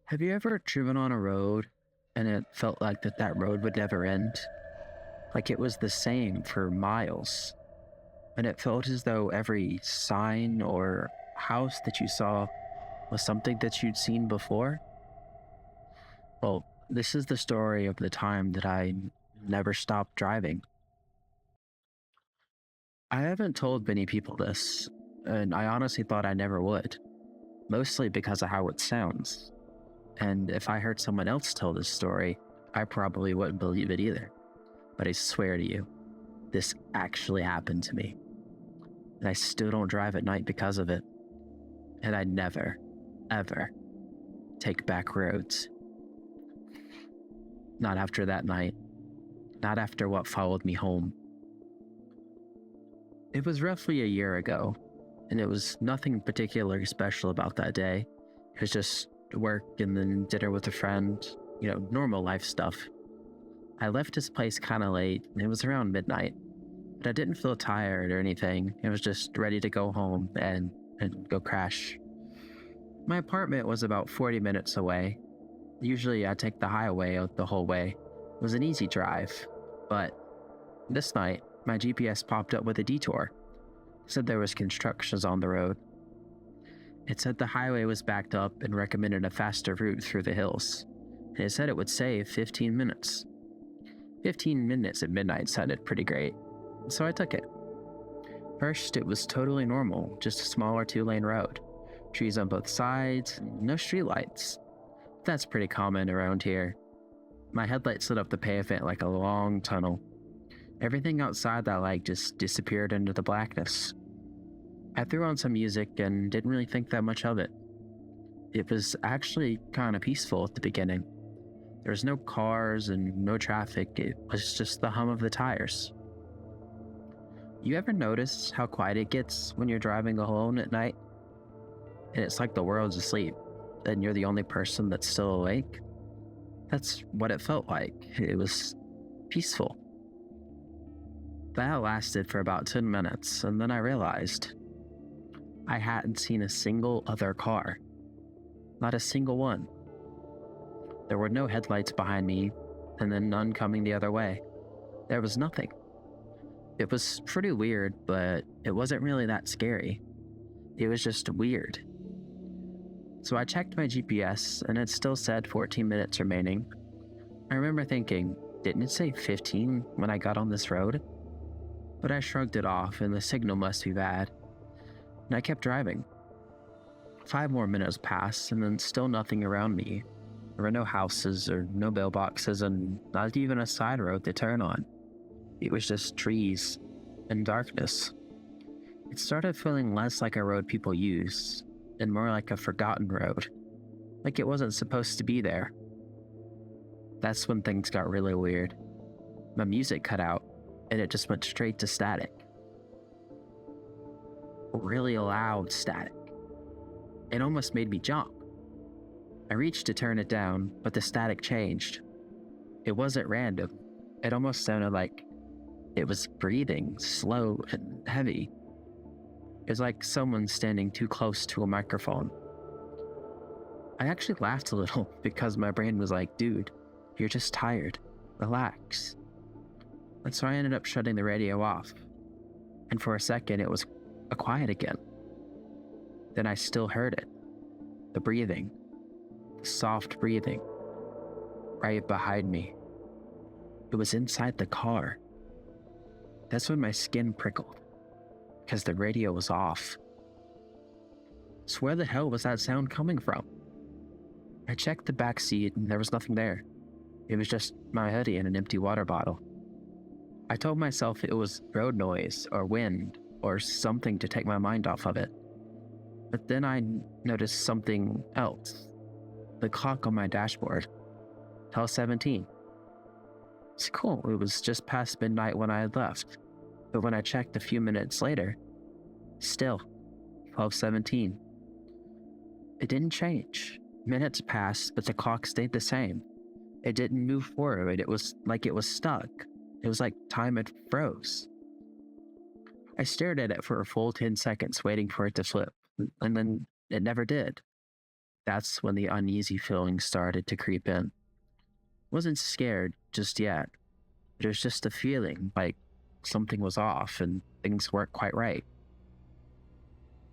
Have you ever driven on a road and it felt like that road would never end? Like it was the same for miles, and it felt as though every sign or house that you saw was something that you'd seen before? Well, this is the story of the time that I never stopped driving. I haven't told many people this, and I honestly thought I never would, mostly because of how it sounds. And if I heard someone else tell this story, I probably wouldn't believe it either. But I swear to you, this actually happened to me. And I still don't drive at night because of it. And I never, ever take back roads. Not after that night. Not after what followed me home. It was roughly a year ago, and it was nothing particularly special about that day. It was just work and then dinner with a friend, normal life stuff. I left his place kind of late, and it was around midnight. But I didn't feel tired or anything. I was just ready to go home and go crash. My apartment was about 40 minutes away. Usually I take the highway out the whole way. It was an easy drive. But this night, my GPS popped up with a detour. It said there was constructions on the road. It said the highway was backed up and recommended a faster route through the hills. And it said it would save 15 minutes. 15 minutes at midnight sounded pretty great, so I took it. First, it was totally normal, just a smaller 2-lane road. Trees on both sides, no streetlights. That's pretty common around here. My headlights lit up the pavement like a long tunnel. Everything outside that light just disappeared into the blackness. I threw on some music and didn't really think that much of it. It was actually kind of peaceful at the beginning. There was no cars and no traffic. It was just the hum of the tires. You ever notice how quiet it gets when you're driving alone at night? And it's like the world's asleep, and you're the only person that's still awake? That's what it felt like. It was peaceful. That lasted for about 10 minutes, and then I realized I hadn't seen a single other car. Not a single one. There were no headlights behind me, and then none coming the other way. There was nothing. It was pretty weird, but it wasn't really that scary. It was just weird. So I checked my GPS, and it still said 14 minutes remaining. I remember thinking, didn't it say 15 when I got on this road? But I shrugged it off, and the signal must be bad. And I kept driving. 5 more minutes passed, and then still nothing around me. There were no houses or no mailboxes and not even a side road to turn on. It was just trees and darkness. It started feeling less like a road people use and more like a forgotten road, like it wasn't supposed to be there. That's when things got really weird. My music cut out and it just went straight to static. Really loud static. It almost made me jump. I reached to turn it down, but the static changed. It wasn't random. It almost sounded like it was breathing, slow and heavy. It was like someone standing too close to a microphone. I actually laughed a little because my brain was like, dude, you're just tired. Relax. And so I ended up shutting the radio off. And for a second, it was quiet again. Then I still heard it. The breathing. Soft breathing right behind me. It was inside the car. That's when my skin prickled because the radio was off. So where the hell was that sound coming from? I checked the back seat and there was nothing there. It was just my hoodie and an empty water bottle. I told myself it was road noise or wind or something to take my mind off of it. But then I noticed something else. The clock on my dashboard. Tell 17. It's cool. It was just past midnight when I had left. But when I checked a few minutes later, still 12:17. It didn't change. Minutes passed, but the clock stayed the same. It didn't move forward. It was like it was stuck. It was like time had froze. I stared at it for a full 10 seconds, waiting for it to flip, and then it never did. That's when the uneasy feeling started to creep in. Wasn't scared just yet. It was just a feeling like something was off and things weren't quite right.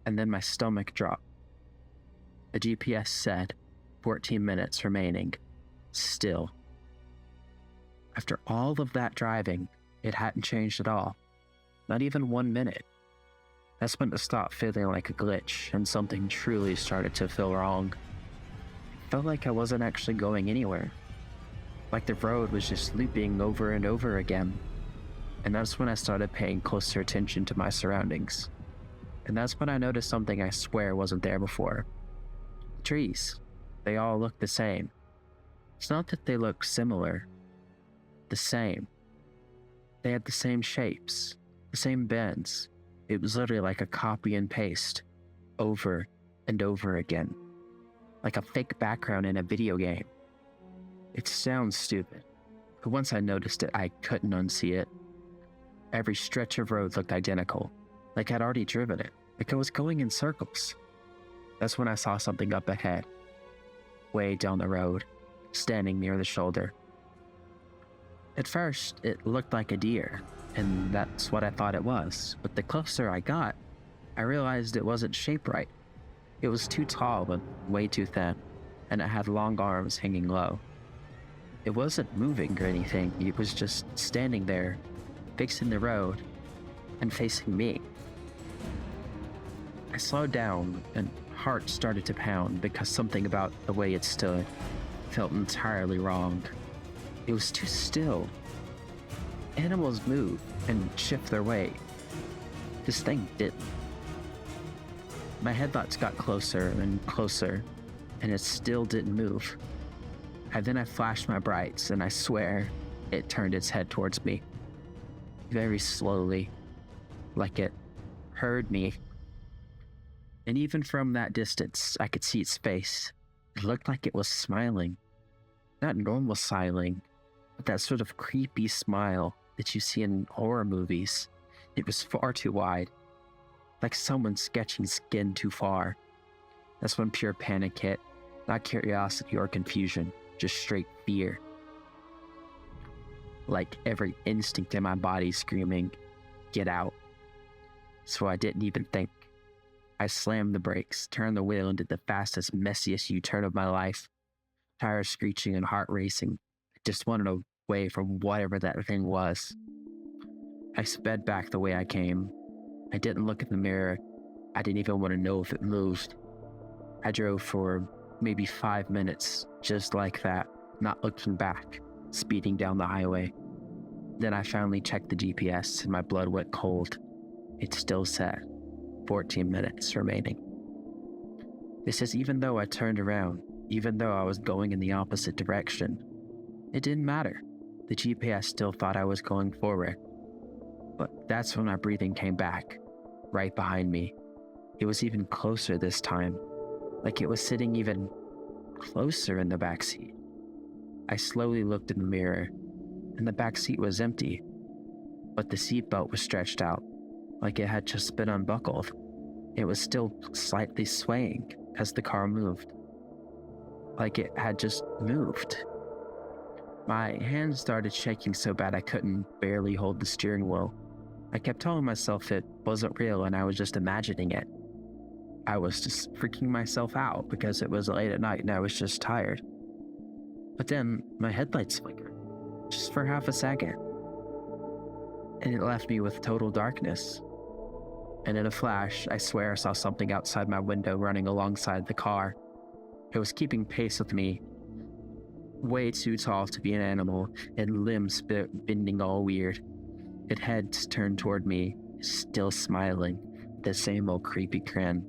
And then my stomach dropped. The GPS said 14 minutes remaining. Still. After all of that driving, it hadn't changed at all. Not even 1 minute. That's when it stopped feeling like a glitch and something truly started to feel wrong. It felt like I wasn't actually going anywhere. Like the road was just looping over and over again. And that's when I started paying closer attention to my surroundings. And that's when I noticed something I swear wasn't there before. The trees. They all look the same. It's not that they look similar. The same. They had the same shapes, the same bends. It was literally like a copy and paste, over and over again. Like a fake background in a video game. It sounds stupid, but once I noticed it, I couldn't unsee it. Every stretch of road looked identical, like I'd already driven it, like I was going in circles. That's when I saw something up ahead, way down the road, standing near the shoulder. At first, it looked like a deer, and that's what I thought it was, but the closer I got, I realized it wasn't shaped right. It was too tall and way too thin, and it had long arms hanging low. It wasn't moving or anything, it was just standing there, fixing the road, and facing me. I slowed down, and heart started to pound because something about the way it stood felt entirely wrong. It was too still. Animals move and shift their weight. This thing didn't. My headlights got closer and closer, and it still didn't move. And then I flashed my brights, and I swear it turned its head towards me. Very slowly, like it heard me. And even from that distance, I could see its face. It looked like it was smiling. Not normal smiling, but that sort of creepy smile that you see in horror movies. It was far too wide, like someone sketching skin too far. That's when pure panic hit, not curiosity or confusion, just straight fear. Like every instinct in my body screaming, "Get out." So I didn't even think. I slammed the brakes, turned the wheel, and did the fastest, messiest U-turn of my life. Tires screeching and heart racing. I just wanted away from whatever that thing was. I sped back the way I came. I didn't look in the mirror. I didn't even want to know if it moved. I drove for maybe 5 minutes, just like that, not looking back, speeding down the highway. Then I finally checked the GPS and my blood went cold. It still said 14 minutes remaining. This is even though I turned around, even though I was going in the opposite direction. It didn't matter. The GPS still thought I was going forward. But that's when my breathing came back, right behind me. It was even closer this time, like it was sitting even closer in the backseat. I slowly looked in the mirror, and the backseat was empty, but the seatbelt was stretched out, like it had just been unbuckled. It was still slightly swaying as the car moved, like it had just moved. My hands started shaking so bad I couldn't barely hold the steering wheel. I kept telling myself it wasn't real and I was just imagining it. I was just freaking myself out because it was late at night and I was just tired. But then my headlights flickered, just for half a second. And it left me with total darkness. And in a flash, I swear I saw something outside my window running alongside the car. It was keeping pace with me. Way too tall to be an animal, and limbs bending all weird. Its head turned toward me, still smiling, the same old creepy grin.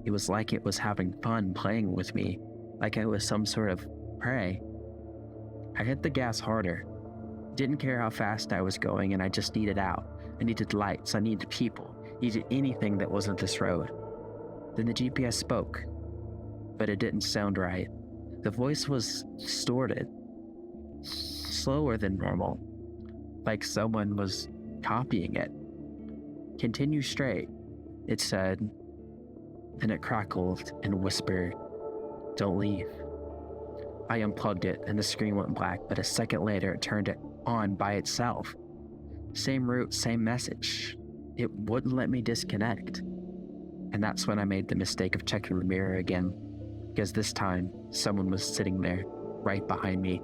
It was like it was having fun playing with me, like I was some sort of prey. I hit the gas harder. Didn't care how fast I was going, and I just needed out. I needed lights, I needed people, needed anything that wasn't this road. Then the GPS spoke, but it didn't sound right. The voice was distorted, slower than normal, like someone was copying it. "Continue straight," it said. Then it crackled and whispered, don't leave. I unplugged it and the screen went black, but a second later it turned it on by itself. Same route, same message. It wouldn't let me disconnect. And that's when I made the mistake of checking the mirror again, because this time someone was sitting there, right behind me.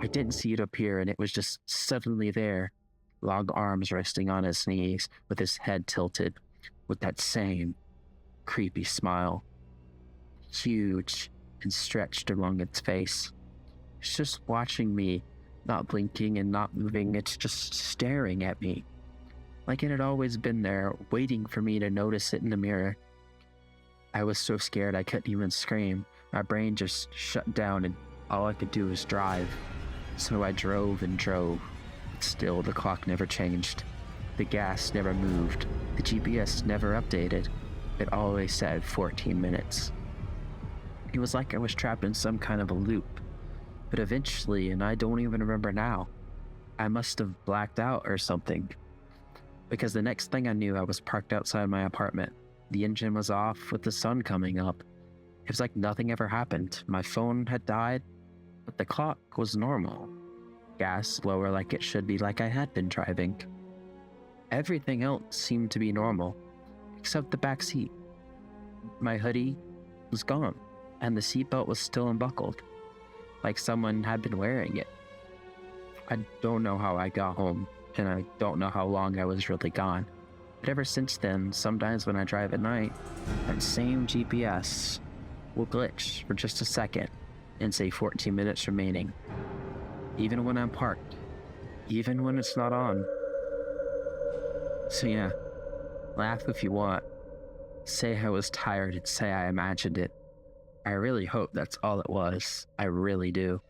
I didn't see it appear, and it was just suddenly there, long arms resting on his knees, with his head tilted, with that same creepy smile, huge and stretched along its face. It's just watching me, not blinking and not moving. It's just staring at me, like it had always been there, waiting for me to notice it in the mirror. I was so scared I couldn't even scream. My brain just shut down and all I could do was drive. So I drove and drove, but still the clock never changed. The gas never moved. The GPS never updated. It always said 14 minutes. It was like I was trapped in some kind of a loop. But eventually, and I don't even remember now, I must have blacked out or something. Because the next thing I knew, I was parked outside my apartment. The engine was off with the sun coming up. It was like nothing ever happened. My phone had died, but the clock was normal. Gas lower like it should be, like I had been driving. Everything else seemed to be normal, except the back seat. My hoodie was gone, and the seatbelt was still unbuckled, like someone had been wearing it. I don't know how I got home, and I don't know how long I was really gone. But ever since then, sometimes when I drive at night, that same GPS will glitch for just a second and say 14 minutes remaining. Even when I'm parked, even when it's not on. So yeah, laugh if you want. Say I was tired and say I imagined it. I really hope that's all it was. I really do.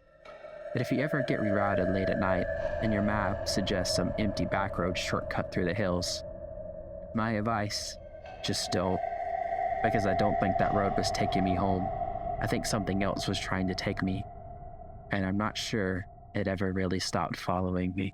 But if you ever get rerouted late at night and your map suggests some empty backroad shortcut through the hills, my advice, just don't. Because I don't think that road was taking me home. I think something else was trying to take me. And I'm not sure it ever really stopped following me.